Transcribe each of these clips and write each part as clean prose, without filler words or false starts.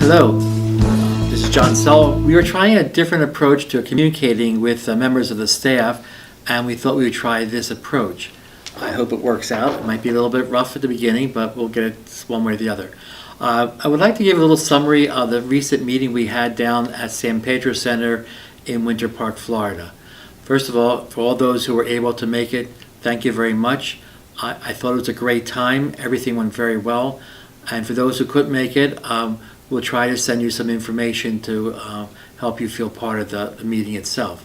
Hello, this is John Cella. We were trying a different approach to communicating with members of the staff, and we thought we would try this approach. I hope it works out. It might be a little bit rough at the beginning, but we'll get it one way or the other. I would like to give a little summary of the recent meeting we had down at San Pedro Center in Winter Park, Florida. First of all, for all those who were able to make it, thank you very much. I thought it was a great time. Everything went very well. And for those who couldn't make it, we'll try to send you some information to help you feel part of the meeting itself.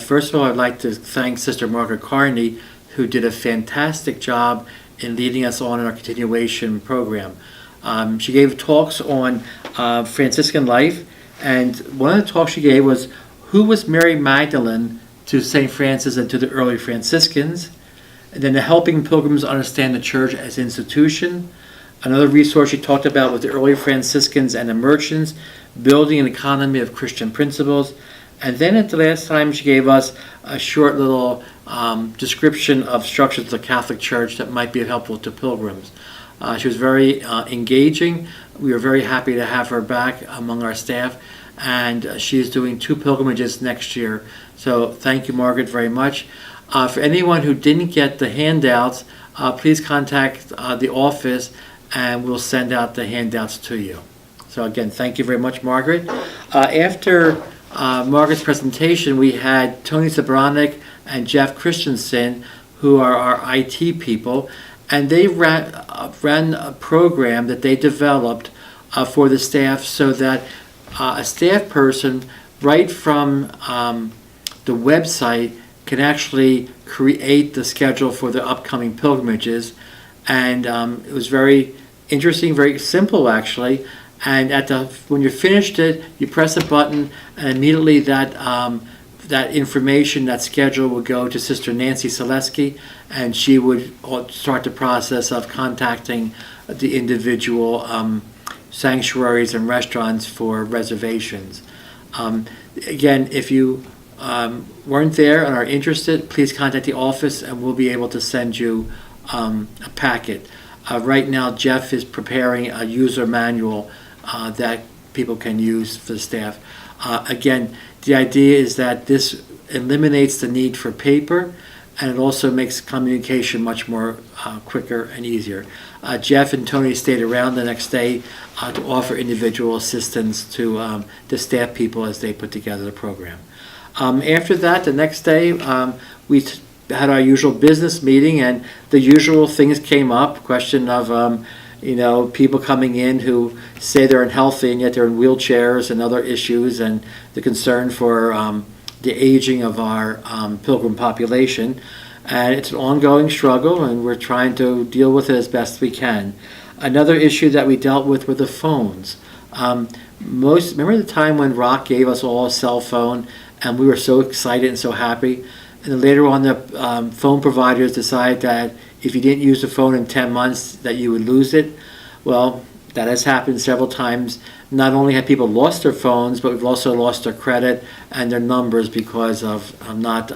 First of all, I'd like to thank Sister Margaret Carney, who did a fantastic job in leading us on in our continuation program. She gave talks on Franciscan life, and one of the talks she gave was, who was Mary Magdalene to St. Francis and to the early Franciscans? And then the helping pilgrims understand the church as institution. Another resource she talked about was the early Franciscans and the merchants, building an economy of Christian principles. And then at the last time she gave us a short little description of structures of the Catholic Church that might be helpful to pilgrims. She was very engaging. We were very happy to have her back among our staff, and she's doing 2 pilgrimages next year. So thank you, Margaret, very much. For anyone who didn't get the handouts, please contact the office and we'll send out the handouts to you. So again, thank you very much, Margaret. After Margaret's presentation, we had Tony Zabranik and Jeff Christensen, who are our IT people, and they ran a program that they developed for the staff so that a staff person right from the website can actually create the schedule for the upcoming pilgrimages. And it was very interesting, very simple actually. And when you finished it, you press a button, and immediately that information, that schedule, would go to Sister Nancy Selesky, and she would start the process of contacting the individual sanctuaries and restaurants for reservations. Again, if you weren't there and are interested, please contact the office and we'll be able to send you a packet. Right now, Jeff is preparing a user manual that people can use for the staff. Again, the idea is that this eliminates the need for paper, and it also makes communication much more quicker and easier. Jeff and Tony stayed around the next day to offer individual assistance to the staff people as they put together the program. After that, the next day, we had our usual business meeting, and the usual things came up. Question of people coming in who say they're unhealthy and yet they're in wheelchairs, and other issues, and the concern for the aging of our pilgrim population. And it's an ongoing struggle, and we're trying to deal with it as best we can. Another issue that we dealt with were the phones. Remember the time when Rock gave us all a cell phone, and we were so excited and so happy? And then later on, the phone providers decided that if you didn't use the phone in 10 months, that you would lose it. Well, that has happened several times. Not only have people lost their phones, but we've also lost their credit and their numbers because of not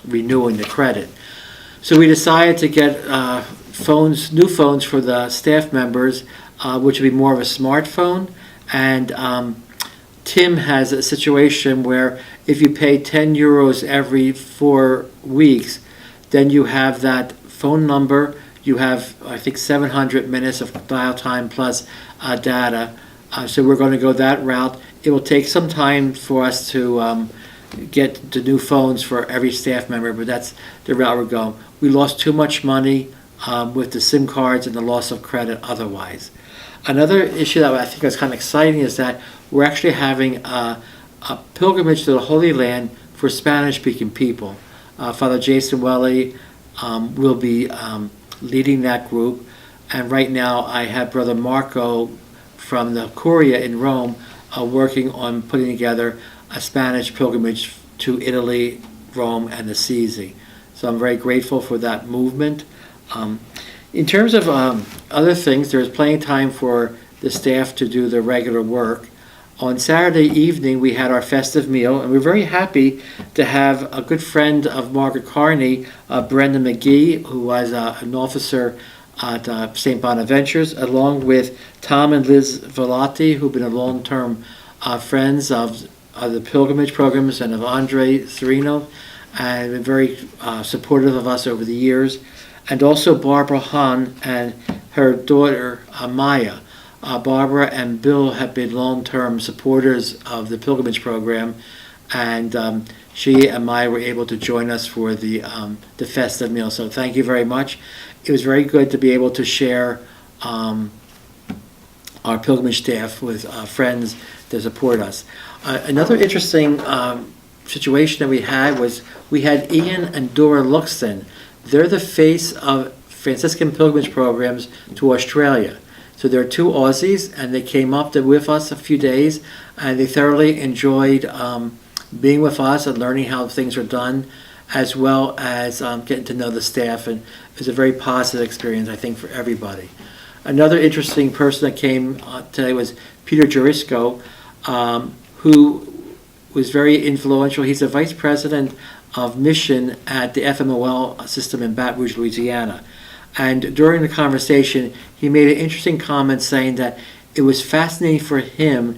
renewing the credit. So we decided to get new phones for the staff members, which would be more of a smartphone. And Tim has a situation where if you pay 10 euros every 4 weeks, then you have that phone number. You have, I think, 700 minutes of dial time plus data. So we're going to go that route. It will take some time for us to get the new phones for every staff member, but that's the route we're going. We lost too much money with the SIM cards and the loss of credit otherwise. Another issue that I think is kind of exciting is that we're actually having a pilgrimage to the Holy Land for Spanish-speaking people. Father Jason Welly will be leading that group, and right now I have Brother Marco from the Curia in Rome working on putting together a Spanish pilgrimage to Italy, Rome, and Assisi. So I'm very grateful for that movement. In terms of other things, there's plenty of time for the staff to do their regular work. On Saturday evening, we had our festive meal, and we're very happy to have a good friend of Margaret Carney, Brenda McGee, who was an officer at St. Bonaventures, along with Tom and Liz Velati, who've been a long-term friends of the pilgrimage programs and of Andre Serino, and been very supportive of us over the years. And also Barbara Hahn and her daughter Maya. Barbara and Bill have been long-term supporters of the pilgrimage program, and she and Maya were able to join us for the festive meal. So thank you very much. It was very good to be able to share our pilgrimage staff with friends to support us. Another interesting situation that we had was we had Ian and Dora Luxton. They're the face of Franciscan pilgrimage programs to Australia. So they're two Aussies, and they came up with us a few days, and they thoroughly enjoyed being with us and learning how things are done, as well as getting to know the staff, and it was a very positive experience, I think, for everybody. Another interesting person that came today was Peter Jurisco, who was very influential. He's the vice president of mission at the FMOL system in Baton Rouge, Louisiana. And during the conversation, he made an interesting comment saying that it was fascinating for him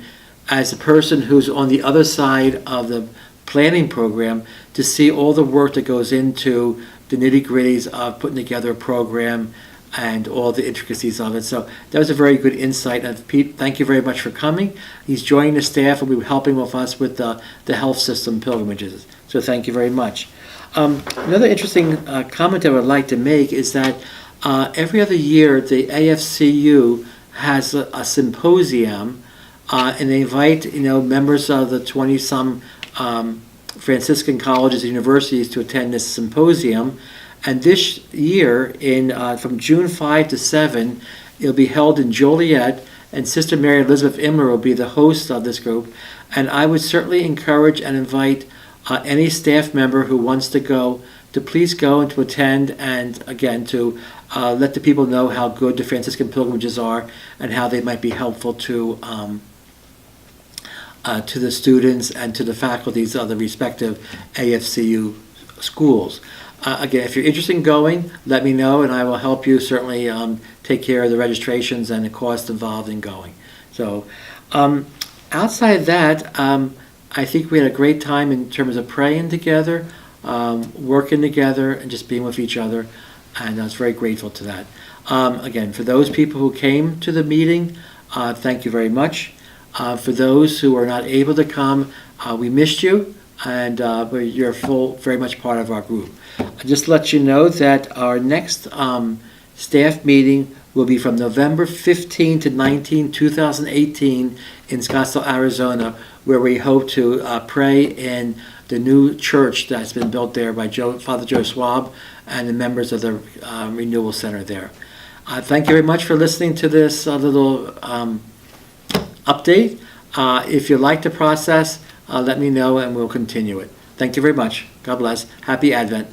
as a person who's on the other side of the planning program to see all the work that goes into the nitty-gritties of putting together a program and all the intricacies of it. So that was a very good insight. And Pete, thank you very much for coming. He's joining the staff and will be helping with us with the health system pilgrimages. So thank you very much. Another interesting comment I would like to make is that every other year the AFCU has a symposium, and they invite members of the 20-some Franciscan colleges and universities to attend this symposium. And this year, from June 5 to 7, it'll be held in Joliet, and Sister Mary Elizabeth Imler will be the host of this group. And I would certainly encourage and invite any staff member who wants to go to please go and to attend, and again to let the people know how good the Franciscan pilgrimages are and how they might be helpful to the students and to the faculties of the respective AFCU schools. Again, if you're interested in going, let me know, and I will help you certainly take care of the registrations and the cost involved in going. So outside of that, I think we had a great time in terms of praying together, working together, and just being with each other, and I was very grateful to that. Again, for those people who came to the meeting, thank you very much. For those who are not able to come, we missed you, and you're very much part of our group. Just to let you know that our next staff meeting will be from November 15 to 19, 2018 in Scottsdale, Arizona, where we hope to pray in the new church that's been built there by Father Joe Schwab and the members of the Renewal Center there. Thank you very much for listening to this little update. If you like the process, let me know and we'll continue it. Thank you very much. God bless. Happy Advent.